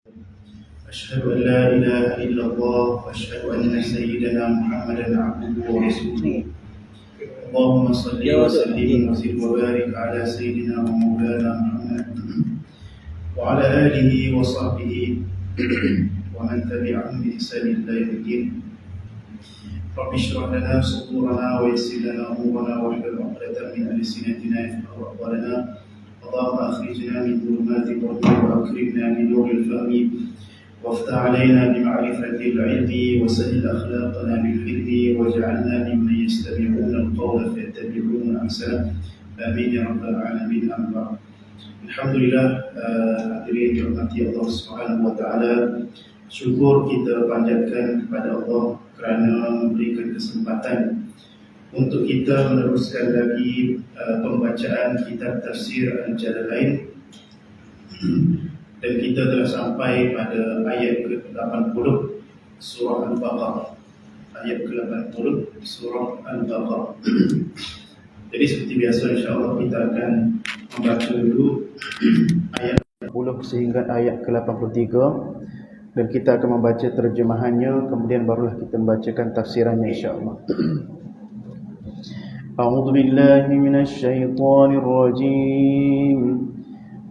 أشهد أن لا إله إلا الله وأشهد أن سيدنا محمدا عبده ورسوله. اللهم صل وسلم وزد وبارك على سيدنا ومولانا محمد وعلى آله وصحبه ومن تبعهم بإحسان إلى يوم الدين. رب اشرح لنا صدورنا ويسر لنا أمورنا واحلل عقدة من ألسنتنا يفقهوا أقوالنا. اللهم أخرجنا من ظلمات الوهم وأكرمنا من نور الفهم وافتح علينا بمعرفة العلم وسهل أخلاقنا بالحلم واجعلنا ممن يستمعون القول فيتبعون أحسنه. آمين يا رب العالمين. أما بعد. Alhamdulillah, hadirin dirahmati Allah Subhanahu wa taala. Syukur kita panjatkan kepada Allah kerana memberikan kesempatan untuk kita meneruskan lagi pembacaan kitab tafsir Al-Jalalain. Dan kita telah sampai pada ayat ke-80 surah Al-Baqarah. Ayat ke-80 surah Al-Baqarah. Jadi seperti biasa, insya-Allah kita akan membaca dulu ayat 80 sehingga ayat ke-83 dan kita akan membaca terjemahannya, kemudian barulah kita membacakan tafsirannya insya-Allah. A'udzu billahi minasy syaithanir rajim.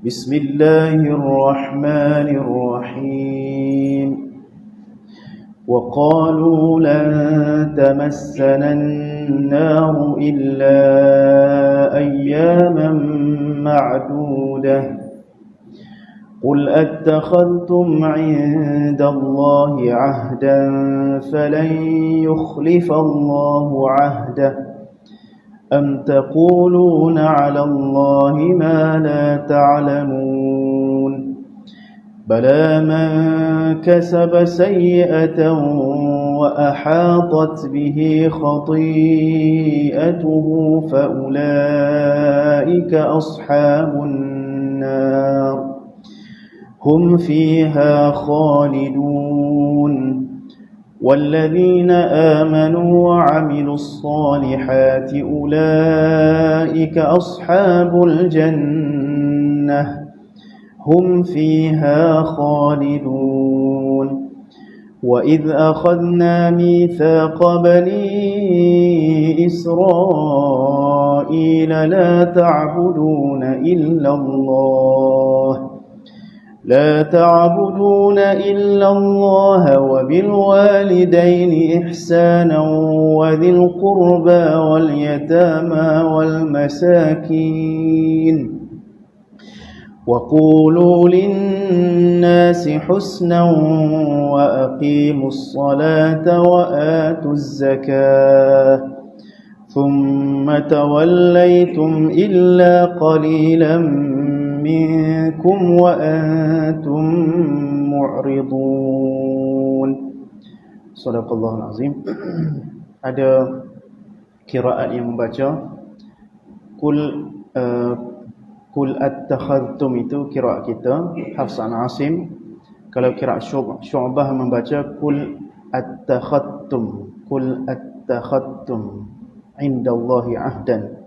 بسم الله الرحمن الرحيم وقالوا لن تمسنا النار إلا أياما معدودة قل أتخذتم عند الله عهدا فلن يخلف الله عهده أم تقولون على الله ما لا تعلمون بلى من كسب سيئة وأحاطت به خطيئته فأولئك أصحاب النار هم فيها خالدون والذين آمنوا وعملوا الصالحات أولئك أصحاب الجنة هم فيها خالدون وإذ أخذنا ميثاق بني إسرائيل لا تعبدون إلا الله وبالوالدين إحسانا وذي القربى واليتامى والمساكين وقولوا للناس حسنا وأقيموا الصلاة وآتوا الزكاة ثم توليتم إلا قليلا منكم وأنتم معرضون. Sadaqallahul azim. Ada qiraat yang membaca Kul attakhadtum, itu qiraat kita Hafs an Asim. Kalau qiraat Syu'bah membaca Kul attakhadtum indallahi ahdan.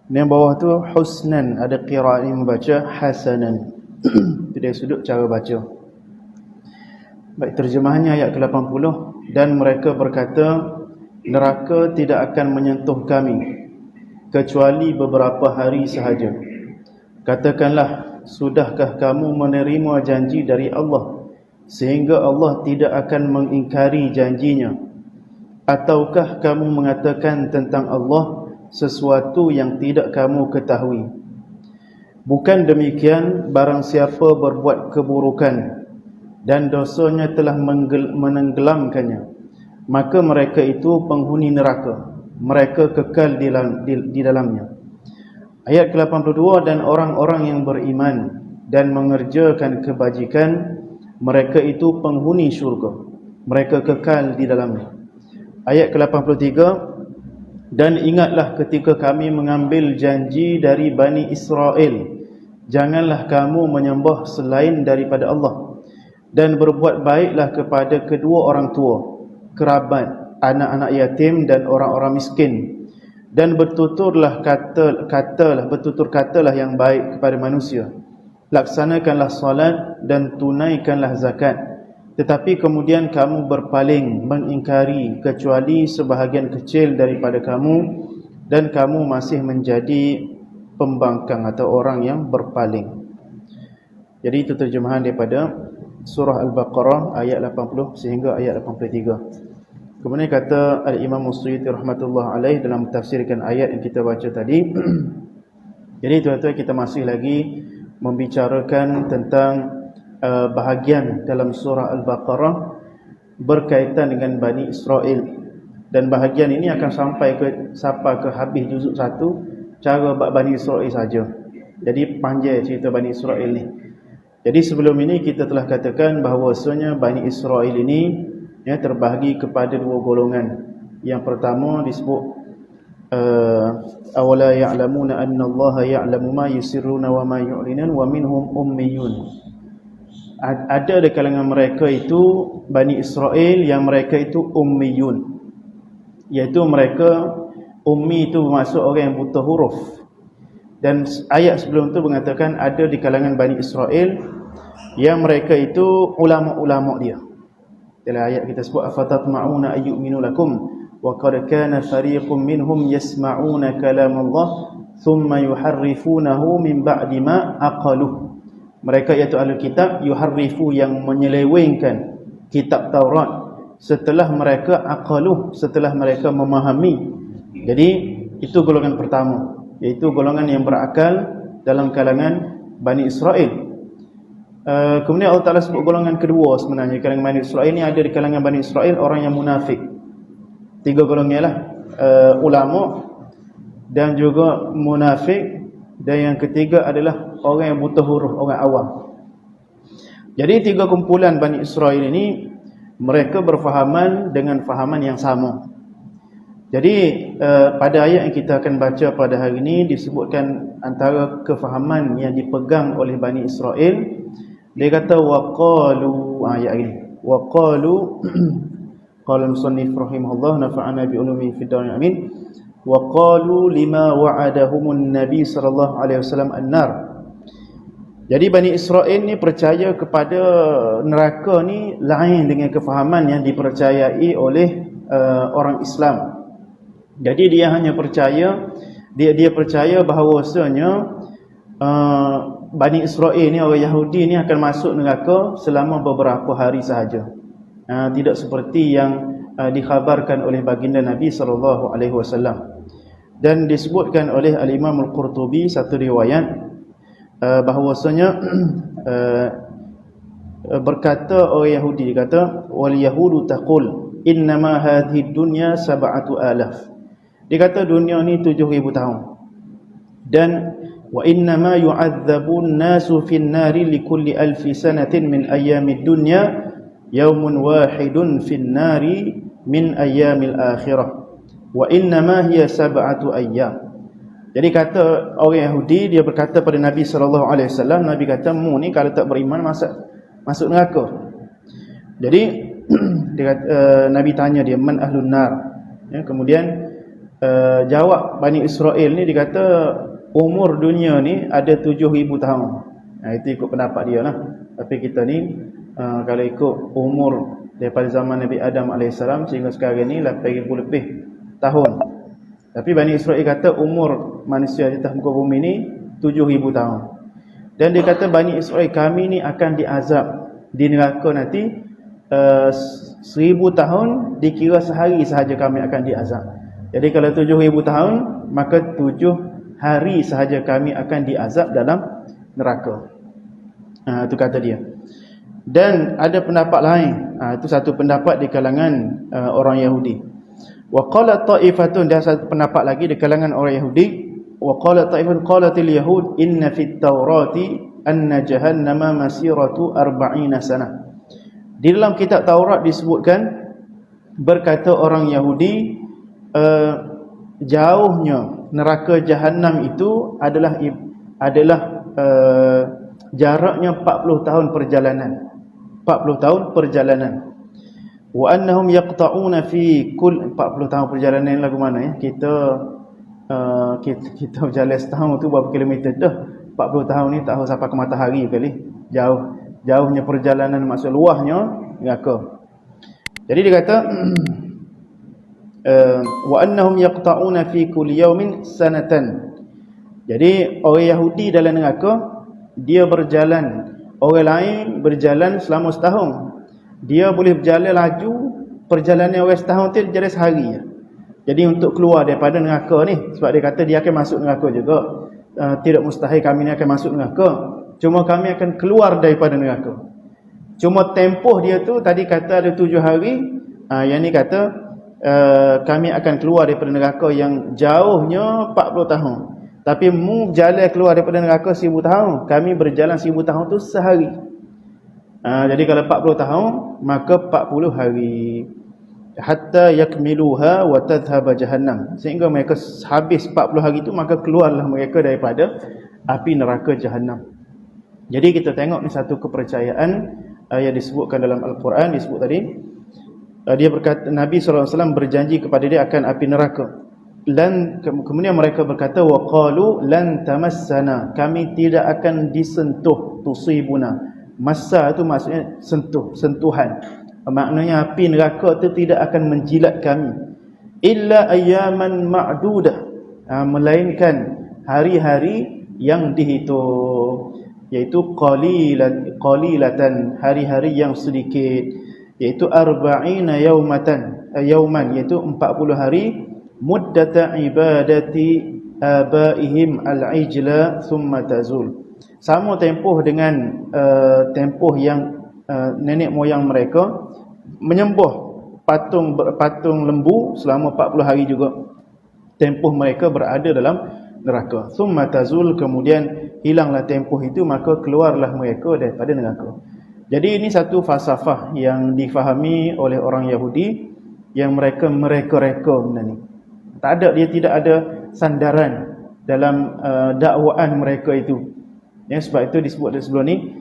Di bawah tu husnan, ada qiraat yang membaca hasanan. Itu dari sudut cara baca. Baik, terjemahannya ayat ke-80. Dan mereka berkata, neraka tidak akan menyentuh kami kecuali beberapa hari sahaja. Katakanlah, sudahkah kamu menerima janji dari Allah sehingga Allah tidak akan mengingkari janjinya? Ataukah kamu mengatakan tentang Allah sesuatu yang tidak kamu ketahui? Bukan demikian, barang siapa berbuat keburukan dan dosanya telah menenggelamkannya, maka mereka itu penghuni neraka, mereka kekal di dalamnya. Ayat ke-82, dan orang-orang yang beriman dan mengerjakan kebajikan, mereka itu penghuni syurga, mereka kekal di dalamnya. Ayat ke-83, dan ingatlah ketika kami mengambil janji dari Bani Israel, janganlah kamu menyembah selain daripada Allah, dan berbuat baiklah kepada kedua orang tua, kerabat, anak-anak yatim dan orang-orang miskin, dan bertutur katalah yang baik kepada manusia, laksanakanlah salat dan tunaikanlah zakat, tetapi kemudian kamu berpaling mengingkari kecuali sebahagian kecil daripada kamu, dan kamu masih menjadi pembangkang atau orang yang berpaling. Jadi itu terjemahan daripada surah Al-Baqarah ayat 80 sehingga ayat 83. Kemudian kata Al-Imam Suyuti rahmatullah alaih dalam tafsirkan ayat yang kita baca tadi. Jadi tuan-tuan, kita masih lagi membicarakan tentang bahagian dalam surah Al-Baqarah berkaitan dengan Bani Israel, dan bahagian ini akan sampai ke habis juzuk 1 cara Bani Israel saja. Jadi panjang cerita Bani Israel ni. Jadi sebelum ini kita telah katakan bahawasanya Bani Israel ini terbahagi kepada dua golongan. Yang pertama disebut awala ya'lamuna anna Allah ya'lamu ma yusirruna wa ma yu'linun wa minhum ummiyun. Ada di kalangan mereka itu Bani Israel yang mereka itu ummiyun, iaitu mereka ummi itu bermaksud orang yang buta huruf. Dan ayat sebelum itu mengatakan ada di kalangan Bani Israel yang mereka itu ulama-ulama dia. Dalam ayat kita sebut afatatma'una ayyuminu lakum wa qad kana fariqun minhum yasma'una kalam Allah thumma yuharrifunahu min ba'di ma aqaluh. Mereka iaitu ahli kitab yuharrifu, yang menyelewengkan kitab Taurat setelah mereka aqaluh, setelah mereka memahami. Jadi itu golongan pertama, iaitu golongan yang berakal dalam kalangan Bani Israel. Kemudian Allah Ta'ala sebut golongan kedua sebenarnya kalangan Bani Israel ini, ada di kalangan Bani Israel orang yang munafik. Tiga golongan lah, ulama dan juga munafik, dan yang ketiga adalah orang yang buta huruf, orang awam. Jadi tiga kumpulan Bani Israel ini mereka berfahaman dengan fahaman yang sama. Jadi pada ayat yang kita akan baca pada hari ini disebutkan antara kefahaman yang dipegang oleh Bani Israel. Dia kata waqalu, ayat ini waqalu qala al-musannif rahimahullah nafa'ana bi ulumi fid darin amin. Waqalu lima wa'adahumun nabi sallallahu alaihi wasallam an-nar. Jadi Bani Israel ni percaya kepada neraka ni lain dengan kefahaman yang dipercayai oleh orang Islam. Jadi dia hanya percaya, dia percaya bahawasanya Bani Israel ni, orang Yahudi ni akan masuk neraka selama beberapa hari sahaja. Tidak seperti yang dikhabarkan oleh baginda Nabi sallallahu alaihi wasallam. Dan disebutkan oleh Al-Imam Al-Qurtubi satu riwayat bahawasanya berkata orang Yahudi, kata wal yahudu taqul innama hadhihi dunya 7,000. Dia kata dunia ni 7,000 tahun. Dan wa innama yu'adzabun nasu fin nari likulli alfi sanatin min ayyamid dunya yaumun wahidun fin nari min ayyamil akhirah wa innama hiya 7 ayyam. Jadi kata orang Yahudi, dia berkata pada Nabi SAW, Nabi kata mu ni kalau tak beriman masuk neraka. Jadi dia kata, Nabi tanya dia man ahlun nar, kemudian jawab Bani Israel ni, dia kata umur dunia ni ada 7,000 tahun. Itu ikut pendapat dia lah. Tapi kita ni kalau ikut umur daripada zaman Nabi Adam AS sehingga sekarang ni 8,000 lebih tahun. Tapi Bani Israel kata umur manusia di atas muka bumi ni 7,000 tahun. Dan dia kata Bani Israel kami ni akan diazab di neraka nanti 1,000 tahun dikira sehari sahaja kami akan diazab. Jadi kalau 7,000 tahun maka 7 hari sahaja kami akan diazab dalam neraka. Itu kata dia. Dan ada pendapat lain, itu satu pendapat di kalangan orang Yahudi. Wa qala ta'ifatun, dan satu pendapat lagi di kalangan orang Yahudi. Wa qala ta'ifatun qalatil yahud inna fit taurati anna jahannama masiratu 40 sanah. Di dalam kitab Taurat disebutkan, berkata orang Yahudi, jauhnya neraka Jahannam itu adalah jaraknya 40 tahun perjalanan. 40 tahun perjalanan. Wa annahum yaqta'una fi kull 40 tahun perjalanan lagu mana ya? Kita berjalan setahun tu berapa kilometer dah. 40 tahun ni tak tahu sampai ke matahari kali. Jauhnya perjalanan, maksud luahnya neraka. Jadi dia kata wa annahum yaqta'una fi kulli yawmin sanatan. Jadi orang Yahudi dalam neraka dia berjalan, orang lain berjalan selama setahun. Dia boleh berjalan laju, perjalanan orang setahun tu jadi sehari. Jadi untuk keluar daripada neraka ni, sebab dia kata dia akan masuk neraka juga. Tidak mustahil kami ni akan masuk neraka. Cuma kami akan keluar daripada neraka. Cuma tempoh dia tu tadi kata ada 7 hari. Yang ni kata kami akan keluar daripada neraka yang jauhnya 40 tahun. Tapi mu jalan keluar daripada neraka 1000 tahun. Kami berjalan 1000 tahun tu sehari. Jadi kalau 40 tahun, maka 40 hari. Hatta yakmiluha wa tadhhab jahannam. Sehingga mereka habis 40 hari itu, maka keluarlah mereka daripada api neraka jahannam. Jadi kita tengok ni satu kepercayaan yang disebutkan dalam Al-Quran, disebut tadi. Dia berkata, Nabi SAW berjanji kepada dia akan api neraka. Kemudian mereka berkata, wa qalu lan tamassana, kami tidak akan disentuh, tusibuna. Massa itu maksudnya sentuhan. Maknanya api neraka itu tidak akan menjilat kami. Illa ayyaman ma'dudah, melainkan hari-hari yang dihitung, yaitu qalilatan, hari-hari yang sedikit, yaitu arba'ina yauman, yaitu 40 hari, muddata ibadati abaihim al-ijla thumma tazul. Sama tempoh dengan tempoh yang nenek moyang mereka menyembah patung lembu selama 40 hari juga. Tempoh mereka berada dalam neraka. Thumma tazul, kemudian hilanglah tempoh itu, maka keluarlah mereka daripada neraka. Jadi ini satu falsafah yang difahami oleh orang Yahudi yang mereka mereka benda ni. Dia tidak ada sandaran dalam dakwaan mereka itu. Ya, sebab itu disebut sebelum ni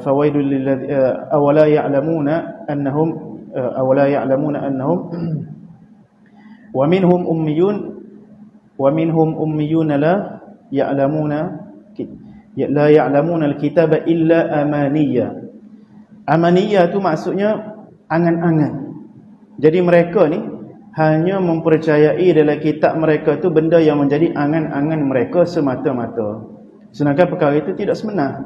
fawaidul lil awala ya'lamuna annahum wa minhum ummiyun la ya'lamuna al-kitaba illa amaniya. Amaniya itu maksudnya angan-angan. Jadi mereka ni hanya mempercayai dalam kitab mereka tu benda yang menjadi angan-angan mereka semata-mata. Sedangkan perkara itu tidak sebenar.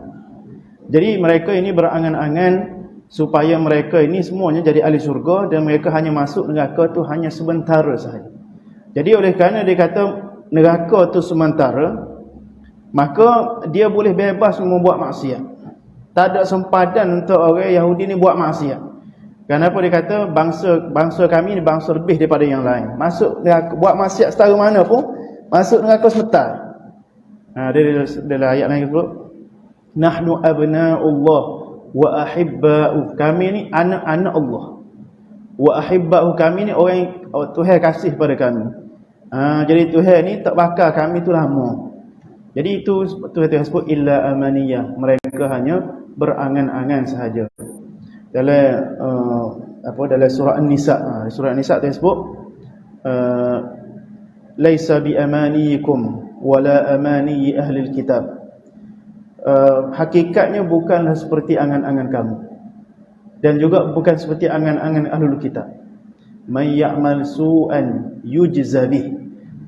Jadi mereka ini berangan-angan supaya mereka ini semuanya jadi ahli syurga, dan mereka hanya masuk neraka tu hanya sementara sahaja. Jadi oleh kerana dia kata neraka tu sementara, maka dia boleh bebas membuat maksiat. Tak ada sempadan untuk orang Yahudi ni buat maksiat. Kenapa dia kata bangsa kami ni bangsa lebih daripada yang lain. Masuk neraka, buat maksiat setara mana pun masuk neraka sebentar. Dia ayat lain sebut, nahnu abna'ullah wa ahibba'u, kami ni anak-anak Allah. Wa ahibba'u, kami ni orang Tuhan kasih pada kami. Jadi Tuhan ni tak bakal kami tu lama. Jadi itu Tuhan sebut illa amaniyah, mereka hanya berangan-angan sahaja. Dalam surah An-Nisa, surah An-Nisa Tuhan sebut laisa bi amaniyikum wala amaniyi ahli kitab. Hakikatnya bukanlah seperti angan-angan kamu, dan juga bukan seperti angan-angan ahlul kitab. May ya'mal su'an yujza bih,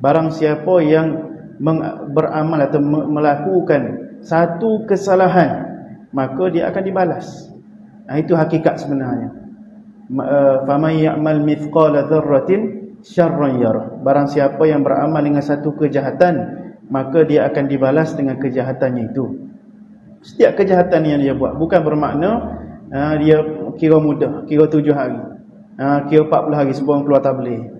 barang siapa yang beramal atau melakukan satu kesalahan, maka dia akan dibalas. Itu hakikat sebenarnya. Faman ya'mal mithqala dzarratin syarran yarah, barang siapa yang beramal dengan satu kejahatan, maka dia akan dibalas dengan kejahatannya itu. Setiap kejahatan yang dia buat, bukan bermakna dia kira mudah, kira 7 hari, kira 40 hari sebelum keluar tabligh,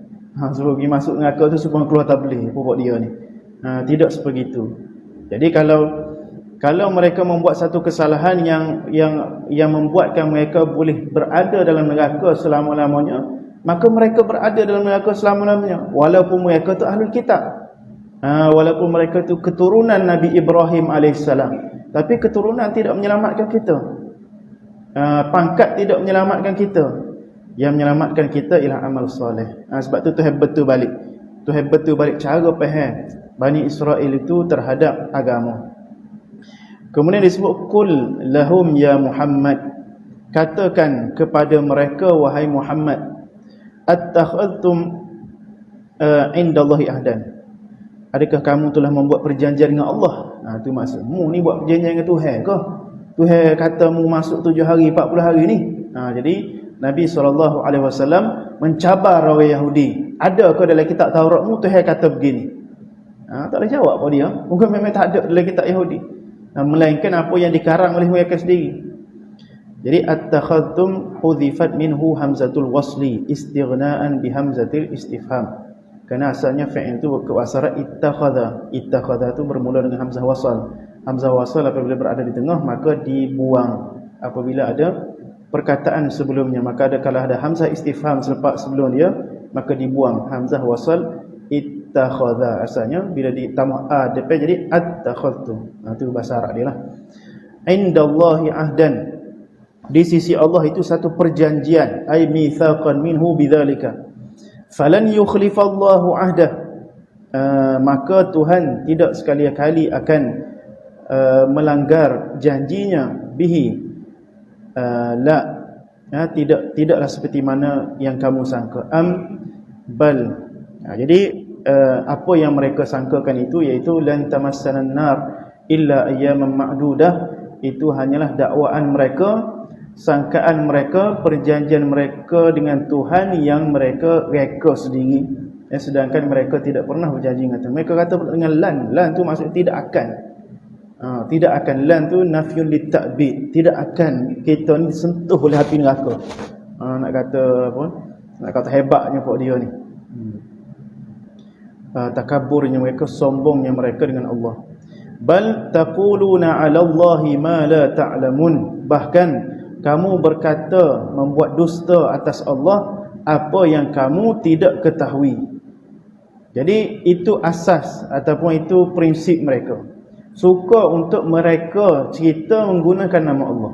sebelum pergi masuk neraka tu sebelum keluar tabligh pokok dia ni. Tidak sebegitu. Jadi kalau mereka membuat satu kesalahan yang membuatkan mereka boleh berada dalam neraka selama-lamanya, maka mereka berada dalam neraka selama-lamanya, walaupun mereka tu ahlul kitab. Walaupun mereka itu keturunan Nabi Ibrahim alaihissalam, tapi keturunan tidak menyelamatkan kita. Pangkat tidak menyelamatkan kita. Yang menyelamatkan kita ialah amal soleh. Sebab tu Tuhan betul balik cara faham Bani Israel itu terhadap agama. Kemudian disebut qul lahum ya Muhammad, katakan kepada mereka wahai Muhammad, attakhadtum indallahi ahdan, adakah kamu telah membuat perjanjian dengan Allah? Itu maksud mu ni buat perjanjian dengan Tuhan ke? Tuhan kata mu masuk 7 hari 40 hari ni. Jadi Nabi SAW mencabar orang Yahudi, adakah dalam kitab Taurat mu Tuhan kata begini? Tak boleh jawab apa dia. Mungkin memang tak ada dalam kitab Yahudi, melainkan apa yang dikarang oleh mereka sendiri. Jadi attakhadtum hudhifat minhu hamzatul wasli istighna'an bi hamzatil istifham. Kerana asalnya fi'il itu kewasaran ittakhadha. Ittakhadha itu bermula dengan hamzah wasal. Hamzah wasal apabila berada di tengah maka dibuang. Apabila ada perkataan sebelumnya, maka kalau ada hamzah istifham sebelum dia, maka dibuang hamzah wasal. Ittakhadha asalnya bila ditambah a depan jadi attakhadtu. Itu bahasa Arab dia lah. Indallahi ahdan, di sisi Allah itu satu perjanjian, ay mitsaqan minhu bidzalika. Falan yukhlifallahu ahdah, maka Tuhan tidak sekali-kali akan melanggar janjinya bihi, tidaklah seperti mana yang kamu sangka. Bal, jadi apa yang mereka sangkakan itu iaitu lan tamassanan nar illa ayyaman ma'dudah, itu hanyalah dakwaan mereka, sangkaan mereka, perjanjian mereka dengan Tuhan yang mereka reka sendiri. Sedangkan mereka tidak pernah berjanji dengan Tuhan. Mereka kata dengan lan tu maksud tidak akan. Tidak akan, lan tu nafyun litta'bid, tidak akan kita ni sentuh oleh api neraka. Nak kata apa? Nak kata hebatnya pok dia ni. Takaburnya mereka, sombongnya mereka dengan Allah. Bal taquluna 'ala Allahi ma la ta'lamun, bahkan kamu berkata, membuat dusta atas Allah apa yang kamu tidak ketahui. Jadi itu asas ataupun itu prinsip mereka. Suka untuk mereka cerita menggunakan nama Allah,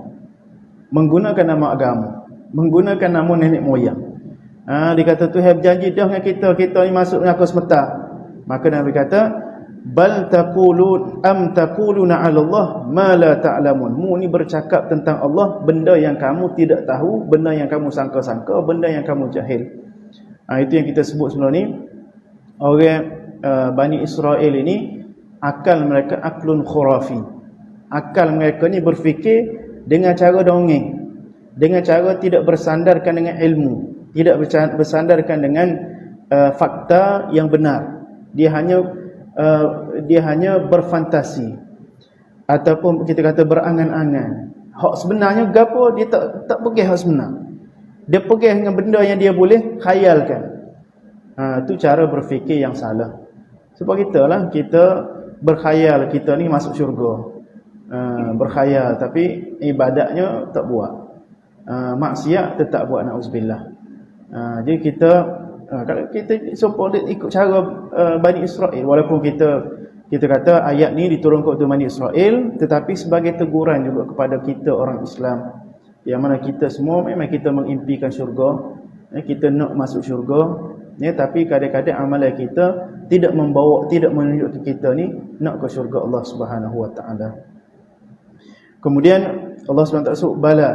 menggunakan nama agama, menggunakan nama nenek moyang. Dia kata Tuhan berjanji dah dengan kita ni masuk neraka semata. Maka Nabi kata bal taquluna 'ala Allah ma la ta'lamun. Mu ni bercakap tentang Allah benda yang kamu tidak tahu, benda yang kamu sangka-sangka, benda yang kamu jahil. Itu yang kita sebut sebelum ni. Orang Bani Israel ini akal mereka aklun khurafi. Akal mereka ni berfikir dengan cara dongeng, dengan cara tidak bersandarkan dengan ilmu, tidak bersandarkan dengan fakta yang benar. Dia hanya berfantasi ataupun kita kata berangan-angan. Hak sebenarnya gapo dia tak pergi hak sebenar. Dia pergi dengan benda yang dia boleh khayalkan. Itu cara berfikir yang salah. Sebab kita berkhayal kita ni masuk syurga. Berkhayal tapi ibadatnya tak buat. Maksiat tetap buat, na'udzubillah. Jadi kalau kita boleh ikut cara Bani Israel, walaupun kita kata ayat ni diturunkan untuk Bani Israel, tetapi sebagai teguran juga kepada kita orang Islam, yang mana kita semua memang kita mengimpikan syurga, kita nak masuk syurga, tapi kadang-kadang amalan kita tidak menunjukkan kita ni nak ke syurga Allah Subhanahu wa taala. Kemudian Allah Subhanahu wa taala sebut bala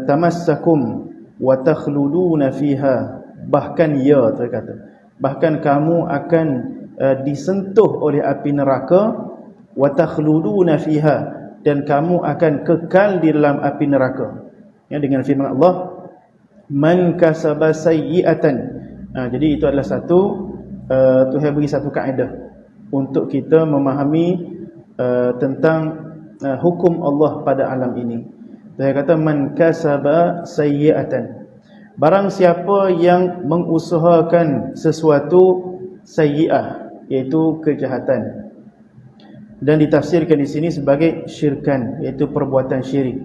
tamassakum wa takhluduna fiha, bahkan ya terkata, bahkan kamu akan disentuh oleh api neraka, wa takhluduna fiha, dan kamu akan kekal di dalam api neraka. Dengan firman Allah, man kasaba sayyi'atan. Jadi itu adalah satu Tuhan beri satu kaedah untuk kita memahami tentang hukum Allah pada alam ini. Dia kata man kasaba sayyi'atan, barang siapa yang mengusahakan sesuatu sayyi'ah, iaitu kejahatan, dan ditafsirkan di sini sebagai syirkan, iaitu perbuatan syirik.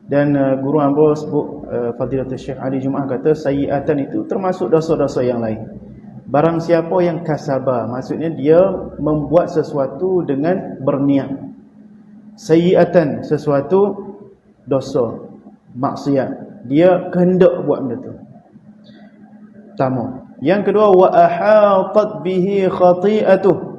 Dan guru hamba sebut Fadilatul Syekh Ali Jumaah kata sayyi'atan itu termasuk dosa-dosa yang lain. Barang siapa yang kasaba, maksudnya dia membuat sesuatu dengan berniat. Sayyi'atan, sesuatu dosa, maksiat, dia kehendak buat benda tu. Pertama, Yang kedua, wa ahatat bihi khati'atuh.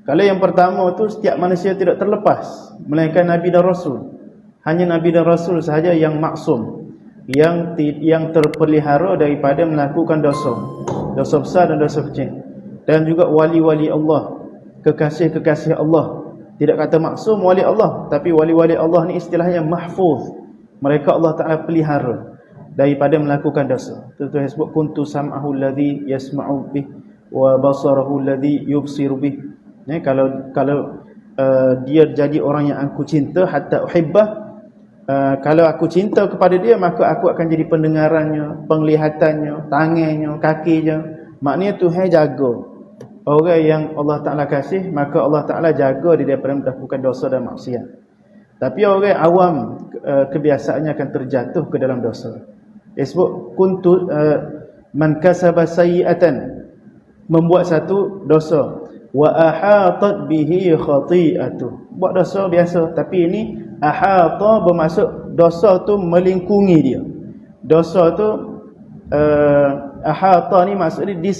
Kalau yang pertama tu setiap manusia tidak terlepas, melainkan Nabi dan Rasul. Hanya Nabi dan Rasul sahaja yang maksum, yang terpelihara daripada melakukan dosa besar dan dosa kecil. Dan juga wali-wali Allah, kekasih-kekasih Allah. Tidak kata maksum wali Allah, tapi wali-wali Allah ni istilahnya mahfuz. Mereka Allah Ta'ala pelihara daripada melakukan dosa. Tuan-tuan sebut kuntu sam'ahu alladhi yasma'u bih wa basarahu alladhi yubsiru bih. Kalau dia jadi orang yang aku cinta, hatta uhibbah, kalau aku cinta kepada dia, maka aku akan jadi pendengarannya, penglihatannya, tangannya, kakinya. Maknanya Tuhan jaga orang yang Allah Ta'ala kasih, maka Allah Ta'ala jaga dia daripada melakukan dosa dan maksiat. Tapi orang awam kebiasaannya akan terjatuh ke dalam dosa. Dia sebut kuntu man kasaba sayyi'atan, membuat satu dosa, wa ahatat bihi khati'atuh, buat dosa biasa. Tapi ini ahata bermaksud dosa tu melingkungi dia. Dosa tu ahata ni maksudnya di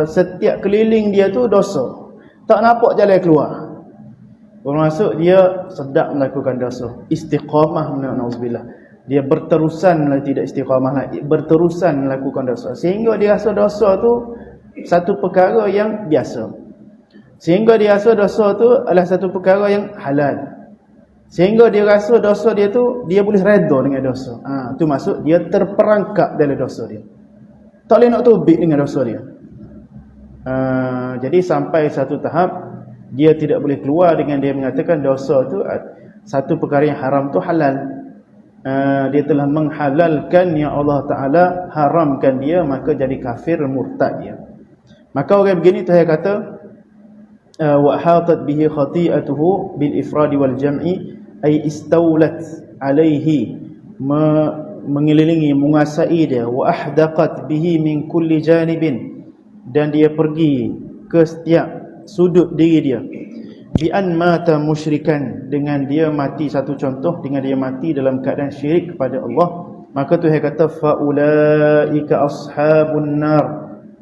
setiap keliling dia tu dosa, tak nampak jalan keluar. Bermaksud dia sedap melakukan dosa, istiqamah, na'udzubillah, dia berterusan, tidak istiqamah, berterusan melakukan dosa, sehingga dia rasa dosa tu satu perkara yang biasa, sehingga dia rasa dosa tu adalah satu perkara yang halal, sehingga dia rasa dosa dia tu dia boleh redha dengan dosa. Tu maksud dia terperangkap dalam dosa dia, tak boleh nak tubik dengan dosa dia. Jadi sampai satu tahap dia tidak boleh keluar dengan dia mengatakan dosa tu satu perkara yang haram tu halal. Dia telah menghalalkan yang Allah Ta'ala haramkan dia, maka jadi kafir, murtad dia. Maka orang begini tu saya kata wa hatat bihi khati'atuhu bil ifradi wal jam'i, ay istawlat alaihi, mengelilingi, menguasai dia, wa ahdaqat bihi min kulli janibin, dan dia pergi ke setiap sudut diri dia, bi an mata musyrikan, dengan dia mati, satu contoh, dengan dia mati dalam keadaan syirik kepada Allah. Maka Tuhan kata faulaika ashabun nar,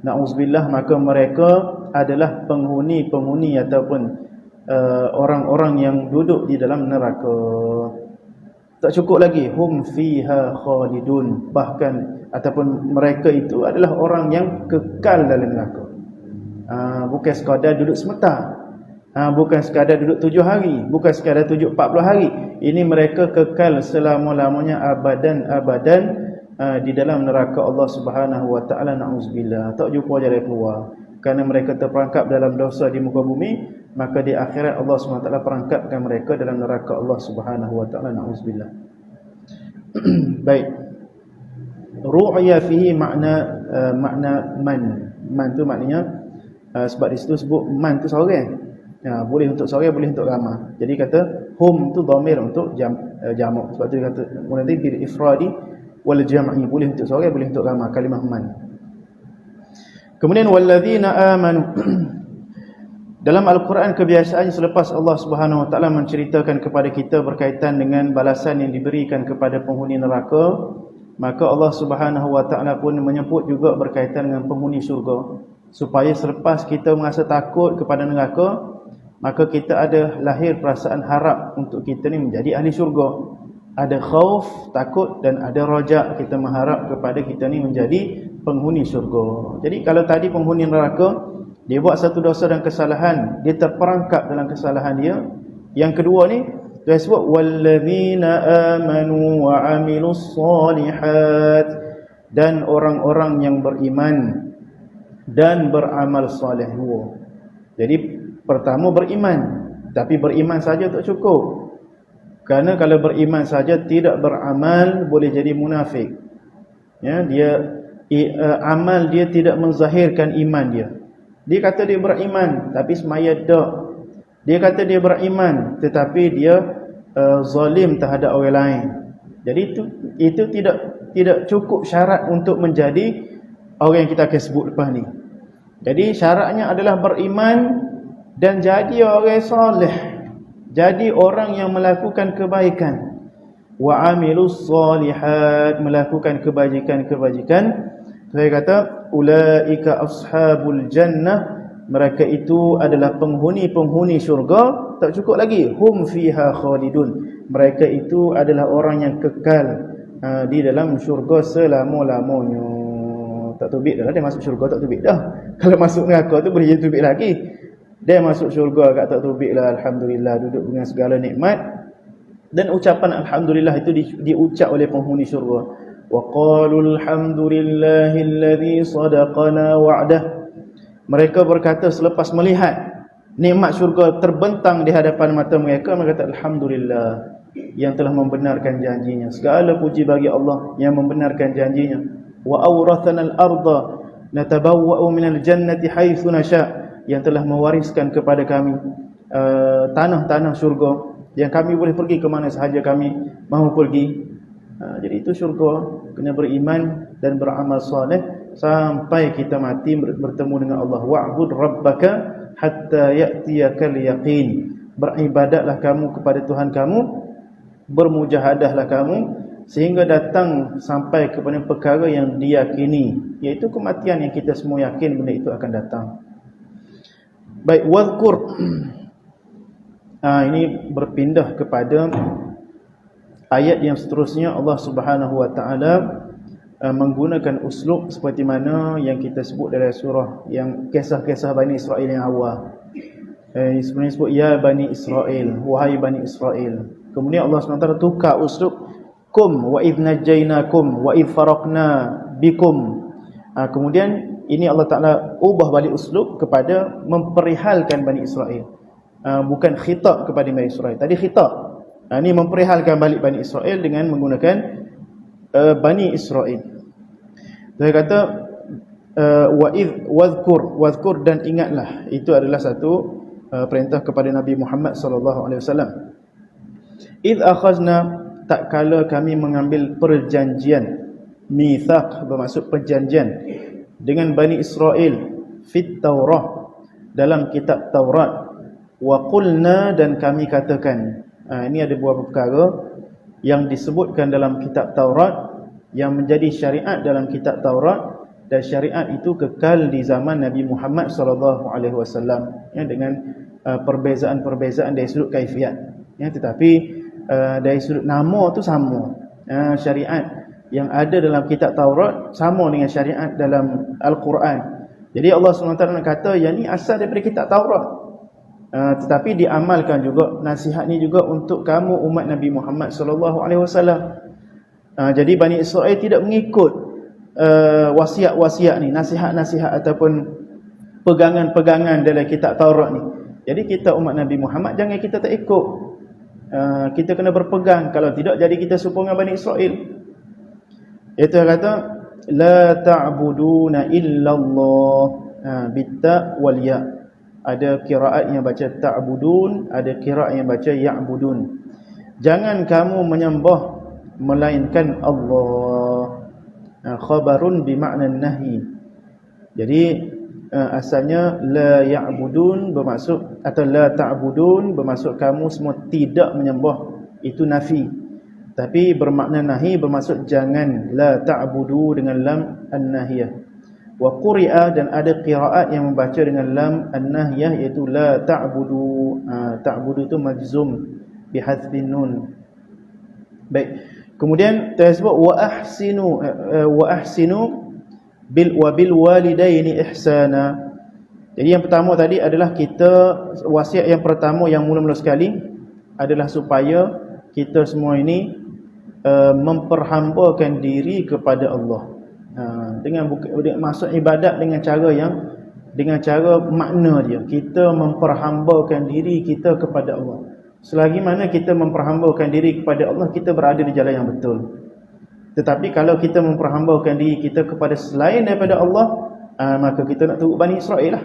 na'udzubillah, maka mereka adalah penghuni ataupun orang-orang yang duduk di dalam neraka. Tak cukup lagi, hum fiha khalidun, bahkan ataupun mereka itu adalah orang yang kekal dalam neraka. Bukan sekadar duduk sementara, bukan sekadar duduk 7 hari, bukan sekadar 40 hari. Ini mereka kekal selama-lamanya, abadan di dalam neraka Allah Subhanahu wa taala, na'udzubillah. Tak jumpa jalan keluar kerana mereka terperangkap dalam dosa di muka bumi, maka di akhirat Allah Subhanahu wa taala perangkapkan mereka dalam neraka Allah Subhanahu wa taala, na'udzubillah. Baik. Ru'ya fihi makna man tu maknanya sebab di situ sebut man tu seorang. Boleh untuk seorang, boleh untuk ramai. Jadi kata hum tu dhamir untuk jamak. Sebab tu dia kata nanti bil ifradi wal jam'i, boleh untuk seorang, boleh untuk ramai, kalimah man. Kemudian walladzina amanu. Dalam Al-Quran kebiasaannya selepas Allah Subhanahu wa taala menceritakan kepada kita berkaitan dengan balasan yang diberikan kepada penghuni neraka, maka Allah Subhanahu wa taala pun menyebut juga berkaitan dengan penghuni syurga, supaya selepas kita merasa takut kepada neraka, maka kita ada lahir perasaan harap untuk kita ni menjadi ahli syurga. Ada khauf, takut, dan ada rajak, kita mengharap kepada kita ni menjadi penghuni syurga. Jadi kalau tadi penghuni neraka, dia buat satu dosa dan kesalahan, dia terperangkap dalam kesalahan dia. Yang kedua ni dia sebut walladzina amanu wa amilus solihat, dan orang-orang yang beriman dan beramal soleh. Jadi pertama beriman, tapi beriman saja tak cukup. Kerana kalau beriman saja tidak beramal, boleh jadi munafik. Amal dia tidak menzahirkan iman dia. Dia kata dia beriman tapi semaya tak. Dia kata dia beriman tetapi dia zalim terhadap orang lain. Jadi itu tidak cukup syarat untuk menjadi orang yang kita akan sebut lepas ni. Jadi syaratnya adalah beriman dan jadi orang soleh, jadi orang yang melakukan kebaikan. Wa amilus solihat, melakukan kebajikan-kebajikan. Saya kata ulaika ashabul jannah, mereka itu adalah penghuni-penghuni syurga. Tak cukup lagi, hum fiha khalidun, mereka itu adalah orang yang kekal di dalam syurga selama-lamanya. Tak tubik dah, dia masuk syurga tak tubik dah. Kalau masuk neraka tu boleh jadi tubik lagi. Dia masuk syurga kat tak tubik lah, alhamdulillah, duduk dengan segala nikmat. Dan ucapan alhamdulillah itu diucap oleh penghuni syurga. Wa qalul hamdulillahilladzi sadaqana wa'dah. Mereka berkata selepas melihat nikmat syurga terbentang di hadapan mata mereka, mereka kata alhamdulillah yang telah membenarkan janjinya. Segala puji bagi Allah yang membenarkan janjinya. Wa awrathana al-ardha natabawwa'u minal jannati haitsu nasha', yang telah mewariskan kepada kami tanah-tanah syurga yang kami boleh pergi ke mana sahaja kami mahu pergi. Jadi itu syurga, kena beriman dan beramal soleh sampai kita mati bertemu dengan Allah. Wa'bud rabbaka hatta ya'tiyakal yaqin. Beribadatlah kamu kepada Tuhan kamu, bermujahadahlah kamu sehingga datang sampai kepada perkara yang diyakini, iaitu kematian yang kita semua yakin benda itu akan datang. Baik, wadhkur. Ini berpindah kepada ayat yang seterusnya. Allah Subhanahu wa taala menggunakan uslub seperti mana yang kita sebut dalam surah yang kisah-kisah Bani Israel yang awal. Sebenarnya sebut ya Bani Israel, wahai Bani Israel. Kemudian Allah SWT tukar uslub, kum wa idh najainakum wa idh faraqna bikum. Kemudian ini Allah Ta'ala ubah balik uslub kepada memperihalkan Bani Israel. Bukan khitab kepada Bani Israel. Tadi khitab. Ini memperihalkan balik Bani Israel dengan menggunakan Bani Israel. Dia kata wadhkur dan ingatlah. Itu adalah satu perintah kepada Nabi Muhammad sallallahu alaihi wasallam. Idh akhazna, tak kala kami mengambil perjanjian. Mithaq bermaksud perjanjian dengan Bani Israel fit Taurah, dalam kitab Taurat. Wa qulna, dan kami katakan. Ini ada beberapa perkara yang disebutkan dalam kitab Taurat yang menjadi syariat dalam kitab Taurat, dan syariat itu kekal di zaman Nabi Muhammad sallallahu alaihi wasallam, ya, dengan perbezaan-perbezaan dari sudut kaifiat, ya, tetapi dari sudut nama tu sama. Syariat yang ada dalam kitab Taurat sama dengan syariat dalam Al-Quran. Jadi Allah SWT nak kata yang ni asal daripada kitab Taurat, tetapi diamalkan juga. Nasihat ni juga untuk kamu umat Nabi Muhammad SAW. Jadi Bani Israel tidak mengikut wasiat-wasiat ni, nasihat-nasihat ataupun pegangan-pegangan dalam kitab Taurat ni. Jadi kita umat Nabi Muhammad jangan kita tak ikut. Kita kena berpegang, kalau tidak jadi kita serupa dengan Bani Israel. Itu kata la ta'buduna illallah, bitta wal ya. Ada qiraat yang baca ta'budun, ada qiraat yang baca ya'budun. Jangan kamu menyembah melainkan Allah. Khabarun bimakna nahi. Jadi asalnya la ya'budun bermaksud, atau la ta'budun bermaksud kamu semua tidak menyembah, itu nafi. Tapi bermakna nahi bermaksud jangan. La ta'budu dengan lam an-nahiyah. Wa quri'a, dan ada qiraat yang membaca dengan lam an-nahiyah, iaitu la ta'budu. Ta'budu itu majzum bihadzfin nun. Baik. Kemudian tersebut wa ahsinu bil walidaini ihsana. Jadi yang pertama tadi adalah kita, wasiat yang pertama yang mula-mula sekali adalah supaya kita semua ini memperhambakan diri kepada Allah, dengan maksud ibadat dengan cara makna dia. Kita memperhambakan diri kita kepada Allah. Selagi mana kita memperhambakan diri kepada Allah, kita berada di jalan yang betul. Tetapi kalau kita memperhambakan diri kita kepada selain daripada Allah, maka kita nak turut Bani Israel lah.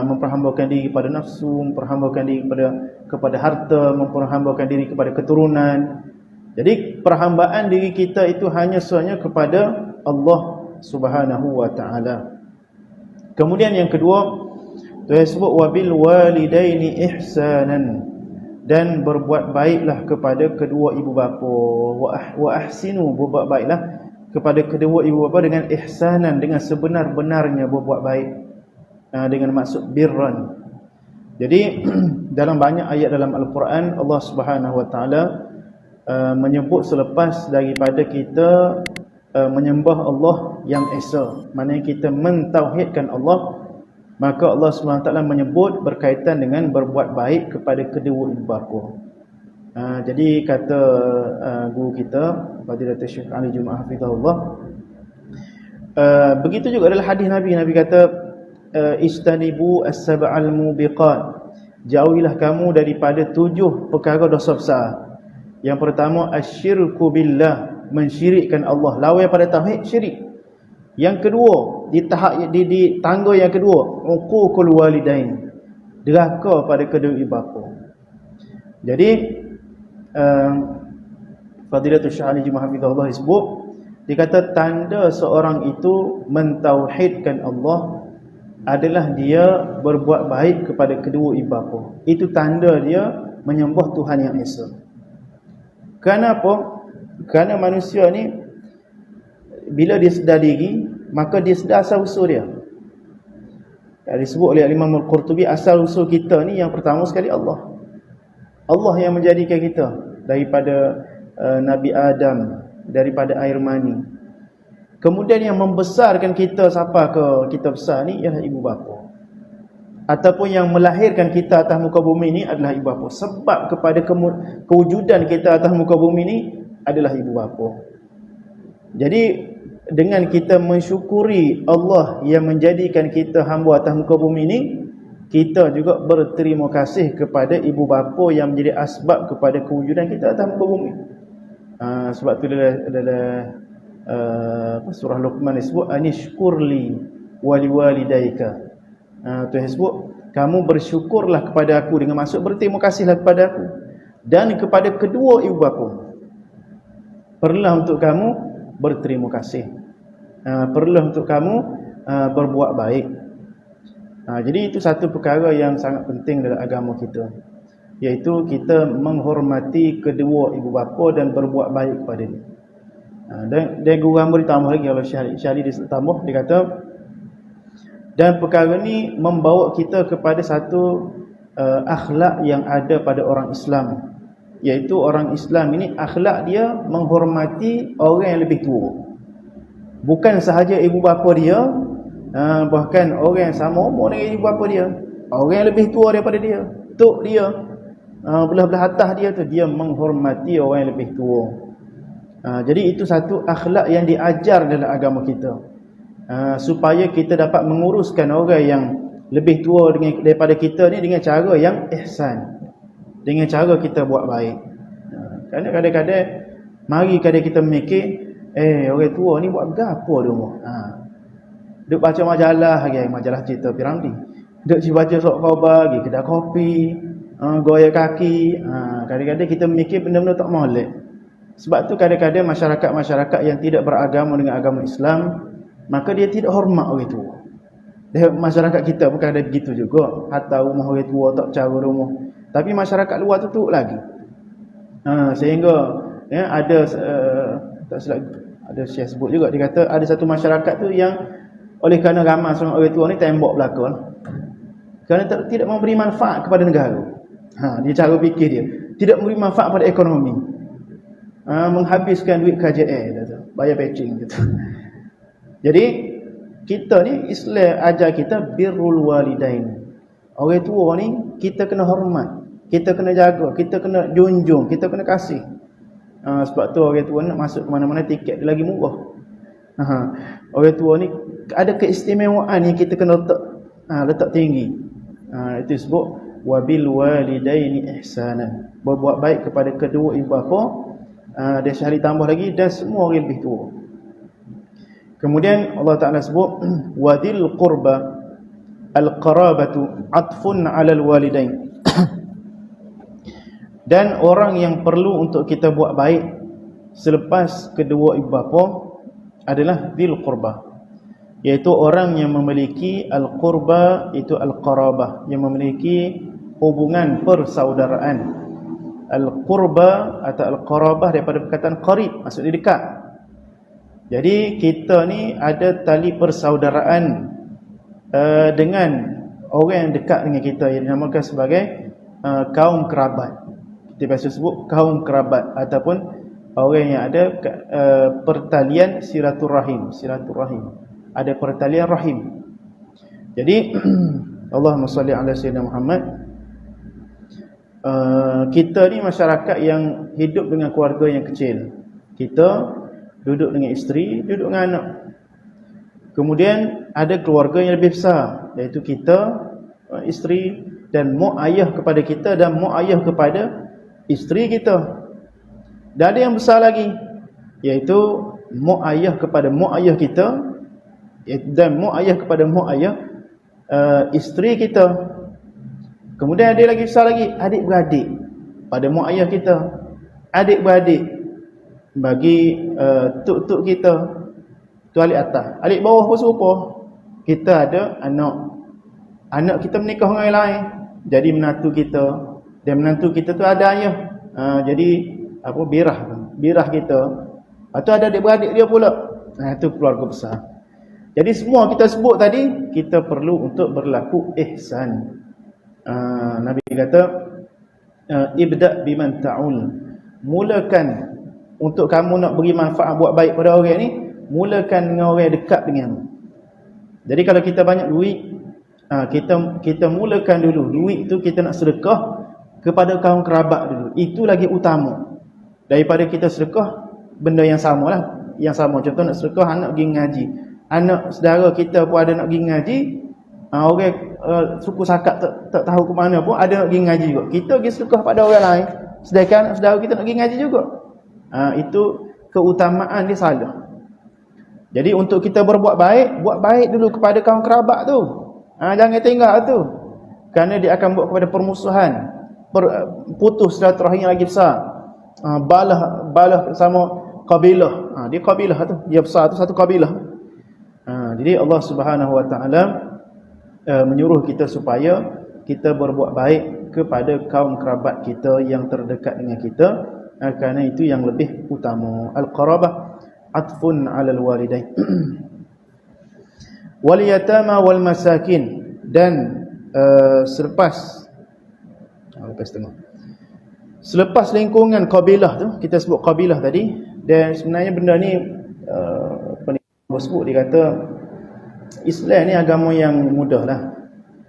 Memperhambakan diri kepada nafsu, memperhambakan diri kepada harta, memperhambakan diri kepada keturunan. Jadi perhambaan diri kita itu hanya semuanya kepada Allah Subhanahu wa taala. Kemudian yang kedua, disebut wabil walidaini ihsanan, dan berbuat baiklah kepada kedua ibu bapa. Wa ahsinu, berbuat baiklah kepada kedua ibu bapa dengan ihsanan, dengan sebenar-benarnya berbuat baik, dengan maksud birran. Jadi dalam banyak ayat dalam Al-Quran Allah Subhanahu Wa Taala menyebut selepas daripada kita menyembah Allah yang esa, maknanya kita mentauhidkan Allah, maka Allah Subhanahu Wa Taala menyebut berkaitan dengan berbuat baik kepada kedua ibu bapa. Jadi kata guru kita Fadilatul Syekh Ali Jumaah Hafizahullah, begitu juga adalah hadis Nabi. Nabi kata istanibu as-sab'al mubiqat, jauhilah kamu daripada 7 perkara dosa besar. Yang pertama asyirku billah, mensyirikkan Allah, lawai pada tauhid, syirik. Yang kedua, di tangga yang kedua, uququl walidain, derhaka pada kedua ibu bapa. Jadi Fadilatul Syekh Ali Jumaah Hafizahullah sebut, dia kata tanda seorang itu mentauhidkan Allah adalah dia berbuat baik kepada kedua ibu bapa. Itu tanda dia menyembah Tuhan yang esa. Kenapa? Kerana manusia ni bila dia sedar diri, maka dia sedar asal usul dia. Disebut oleh Imam Al-Qurtubi, asal usul kita ni yang pertama sekali Allah. Allah yang menjadikan kita daripada Nabi Adam, daripada air mani. Kemudian yang membesarkan kita sampai ke kita besar ni ialah ibu bapa. Ataupun yang melahirkan kita atas muka bumi ni adalah ibu bapa. Sebab kepada kewujudan kita atas muka bumi ni adalah ibu bapa. Jadi dengan kita mensyukuri Allah yang menjadikan kita hamba atas muka bumi ni, kita juga berterima kasih kepada ibu bapa yang menjadi asbab kepada kewujudan kita atas muka bumi. Sebab tu adalah surah Luqman disebut anishkurli waliwalidaika. Tuhan sebut kamu bersyukurlah kepada aku, dengan maksud berterima kasihlah kepada aku dan kepada kedua ibu bapa. Perlulah untuk kamu berterima kasih. Perlulah untuk kamu berbuat baik. Jadi itu satu perkara yang sangat penting dalam agama kita, iaitu kita menghormati kedua ibu bapa dan berbuat baik kepada dia. Dan guru hamba ditambah lagi, kalau Syahli ditambah, dia kata dan perkara ni membawa kita kepada satu akhlak yang ada pada orang Islam, iaitu orang Islam ini akhlak dia menghormati orang yang lebih tua. Bukan sahaja ibu bapa dia, bahkan orang yang sama umur dengan ibu bapa dia, orang yang lebih tua daripada dia, tok dia, belah-belah atas dia tu, dia menghormati orang yang lebih tua. Jadi itu satu akhlak yang diajar dalam agama kita, supaya kita dapat menguruskan orang yang lebih tua daripada kita ni dengan cara yang ihsan, dengan cara kita buat baik. Kerana kadang-kadang mari kita mikir, orang tua ni buat gapo di rumah? Duk baca majalah lagi, majalah cerita Piramli. Duk baca surat khabar lagi, kedai kopi, goyang kaki. Kadang-kadang kita mikir benda-benda tak molek. Sebab tu kadang-kadang masyarakat-masyarakat yang tidak beragama dengan agama Islam, maka dia tidak hormat orang tua. Masyarakat kita bukan ada begitu juga. Hatta rumah orang tua tak cara rumah. Tapi masyarakat luar tutup lagi. Sehingga ada tak silap, ada Syekh sebut juga, dia kata ada satu masyarakat tu yang oleh kerana ramai seorang orang tua ni tembok belakang, kerana tidak memberi manfaat kepada negara. Dia cara fikir dia tidak memberi manfaat pada ekonomi, menghabiskan duit KJL, bayar patching gitu. Jadi kita ni Islam ajar kita birrul walidain. Orang tua ni kita kena hormat, kita kena jaga, kita kena junjung, kita kena kasih. Sebab tu orang tua nak masuk ke mana-mana tiket dia lagi murah. Orang tua ni ada keistimewaan yang kita kena letak tinggi. Itu disebut wabil walidaini ihsanan, berbuat baik kepada kedua ibu bapa. Dia Syahli tambah lagi, dan semua orang lebih tua. Kemudian Allah Ta'ala sebut wadil qurba al-qarabatu atfun 'alal walidain. Dan orang yang perlu untuk kita buat baik selepas kedua ibu bapa adalah dzil qurba, iaitu orang yang memiliki al-qurba, itu al-qarabah, yang memiliki hubungan persaudaraan. Al-qurba atau al-qarabah daripada perkataan qarib, maksudnya dekat. Jadi kita ni ada tali persaudaraan dengan orang yang dekat dengan kita, yang dinamakan sebagai kaum kerabat. Kita biasa sebut kaum kerabat ataupun orang yang ada pertalian silaturahim. Ada pertalian rahim. Jadi Allahumma salli ala sayyidina Muhammad. Kita ni masyarakat yang hidup dengan keluarga yang kecil. Kita duduk dengan isteri, duduk dengan anak. Kemudian ada keluarga yang lebih besar, iaitu kita, isteri dan mak ayah kepada kita dan mak ayah kepada isteri kita. Dan ada yang besar lagi, iaitu mak ayah kepada mak ayah kita dan mak ayah kepada mak ayah isteri kita. Kemudian ada lagi besar lagi, adik-beradik pada mak ayah kita, adik-beradik bagi tuk-tuk kita. Tu alik atas. Alik bawah pun serupa. Kita ada anak kita menikah dengan orang lain, jadi menantu kita, dan menantu kita tu ada ayah. Jadi birah kita. Lepas tu ada adik-beradik dia pula. Itu keluarga besar. Jadi semua kita sebut tadi, kita perlu untuk berlaku ihsan. Nabi kata ibda biman ta'ul. Mulakan untuk kamu nak beri manfaat, buat baik pada orang ni, mulakan dengan orang yang dekat denganmu. Jadi kalau kita banyak duit, kita mulakan dulu duit tu, kita nak sedekah kepada kaum kerabat dulu. Itu lagi utama daripada kita sedekah benda yang samalah. Yang sama, contoh nak sedekah anak pergi ngaji, anak saudara kita pun ada nak pergi ngaji, orang suku sakat tak tahu ke mana pun ada nak pergi ngaji juga. Kita pergi sedekah pada orang lain, sedangkan anak saudara kita nak pergi ngaji juga. Itu keutamaan dia salah. Jadi untuk kita berbuat baik, buat baik dulu kepada kaum kerabat tu. Jangan tinggal tu. Kerana dia akan buat kepada permusuhan, putus silaturahim yang lagi besar. Balah sama kabilah. Dia kabilah tu, dia besar tu satu kabilah. Jadi Allah Subhanahu Wa Taala menyuruh kita supaya kita berbuat baik kepada kaum kerabat kita yang terdekat dengan kita, kerana itu yang lebih utama. Al-qarabah atfun 'alal walidain. Wal yatama wal masakin. Dan selepas lingkungan kabilah tu, kita sebut kabilah tadi, dan sebenarnya benda ni sebut, dia kata Islam ni agama yang mudah lah.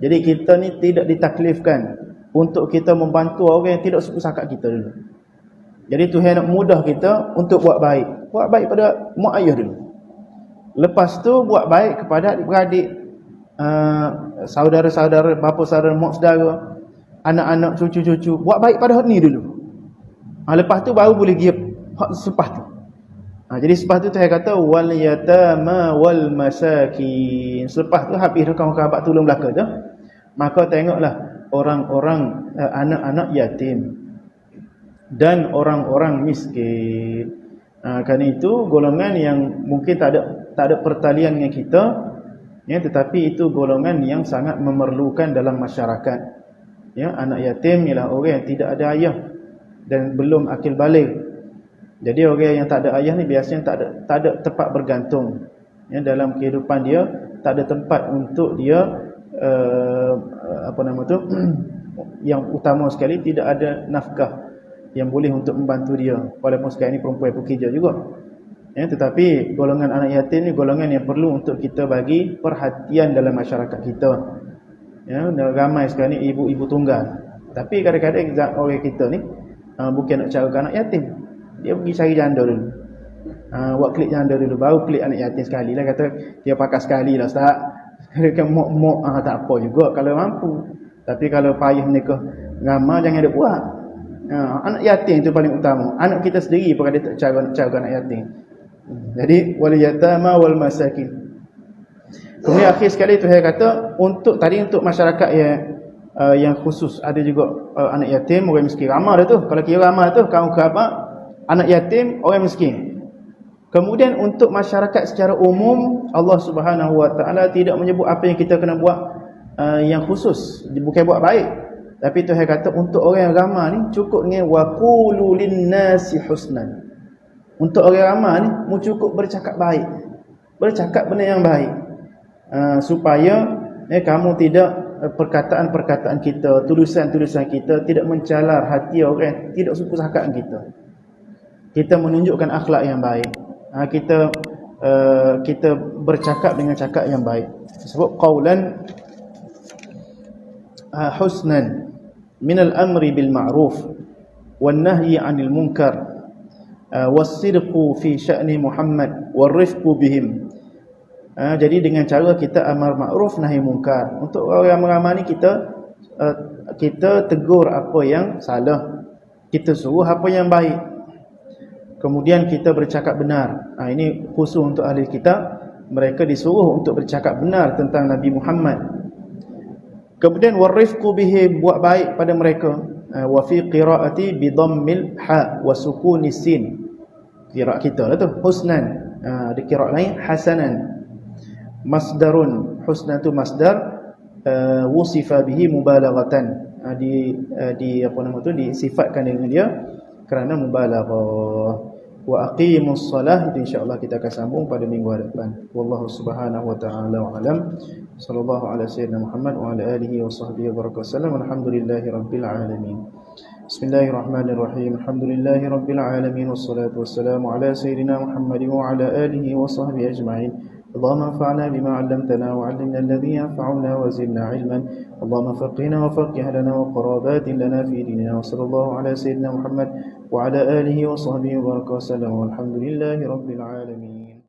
Jadi kita ni tidak ditaklifkan untuk kita membantu orang yang tidak suku sakat kita dulu. Jadi Tuhan nak mudah kita untuk buat baik. Buat baik pada mak ayah dulu. Lepas tu buat baik kepada adik-beradik, saudara-saudara, bapa saudara, mak saudara, anak-anak, cucu-cucu. Buat baik pada hak ni dulu. Lepas tu baru boleh giap hak selepas tu. Jadi selepas tu Tuhan kata wal yatama wal masakin. Selepas tu habis kaum kerabat tolong belaka tu, maka tengoklah orang-orang anak-anak yatim dan orang-orang miskin. Kerana itu golongan yang mungkin tak ada pertalian dengan kita, ya, tetapi itu golongan yang sangat memerlukan dalam masyarakat. Ya, anak yatim ialah orang yang tidak ada ayah dan belum akil baligh. Jadi orang yang tak ada ayah ni biasanya tak ada tempat bergantung. Ya, dalam kehidupan dia tak ada tempat untuk dia yang utama sekali, tidak ada nafkah yang boleh untuk membantu dia. Walaupun sekarang ni perempuan pekerja juga. Ya, tetapi golongan anak yatim ni golongan yang perlu untuk kita bagi perhatian dalam masyarakat kita. Ya, ramai sekarang ni ibu-ibu tunggal. Tapi kadang-kadang orang kita ni bukan nak carakan anak yatim. Dia pergi cari janda dulu. Buat klik janda dulu, baru klik anak yatim sekali lah. Kata dia pakai sekali lah Ustaz. Kadang-kadang mok-mok tak apa juga kalau mampu. Tapi kalau payah nikah ramai, jangan ada buat. Anak yatim itu paling utama. Anak kita sendiri pun ada tak cara anak yatim. Jadi wal yatama wal masakin. Kemudian akhir sekali Tuhan kata untuk masyarakat yang khusus, ada juga anak yatim, orang miskin. Ramai dah tu. Kalau kira ramai tu kaum kerabat, anak yatim, orang miskin. Kemudian untuk masyarakat secara umum, Allah Subhanahu Wa Taala tidak menyebut apa yang kita kena buat yang khusus, bukan buat baik. Tapi Tuhan kata untuk orang yang ramai ni cukup dengan waqulu linnasi husnan. Untuk orang ramai ni mu cukup bercakap baik, bercakap benda yang baik, supaya kamu tidak perkataan-perkataan kita, tulisan-tulisan kita tidak mencalar hati orang, tidak suka cakap kita. Kita menunjukkan akhlak yang baik. Kita bercakap dengan cakap yang baik. Sebab qaulan husnan min al-amri bil ma'ruf wan nahyi 'anil munkar was-sidqu fi sya'ni Muhammad war-rifqu bihim. Jadi dengan cara kita amar ma'ruf nahi munkar. Untuk orang ramai ni kita tegur apa yang salah, kita suruh apa yang baik, kemudian kita bercakap benar. Ini khusus untuk ahli kitab, mereka disuruh untuk bercakap benar tentang Nabi Muhammad. Kemudian warifqu bihi, buat baik pada mereka. Wa fi qiraati bi dhammil ha wa sukunis sin. Qiraat kita lah tu husnan. Di qiraat lain hasanan. Masdarun, husnan tu masdar, wusifa bihi mubalaghatan. Disifatkan dengan dia kerana mubalaghah. Wa aqimus salah, itu insya-Allah kita akan sambung pada minggu hadapan. Wallahu subhanahu wa ta'ala wa alam. Sallallahu ala sayyidina Muhammad wa ala alihi wa sahbihi wa barakatuh. Alhamdulillahi rabbil alamin. Bismillahirrahmanirrahim. Alhamdulillahi rabbil alamin, wassalatu wassalamu ala sayyidina Muhammad wa ala alihi wa sahbihi ajma'in. اللهم انفعنا بما علمتنا وعلمنا الذي ينفعنا وزدنا علما. اللهم فقهنا وفقه لنا وقرابات لنا في ديننا. وصلى الله على سيدنا محمد وعلى آله وصحبه وبارك وسلم والحمد لله رب العالمين.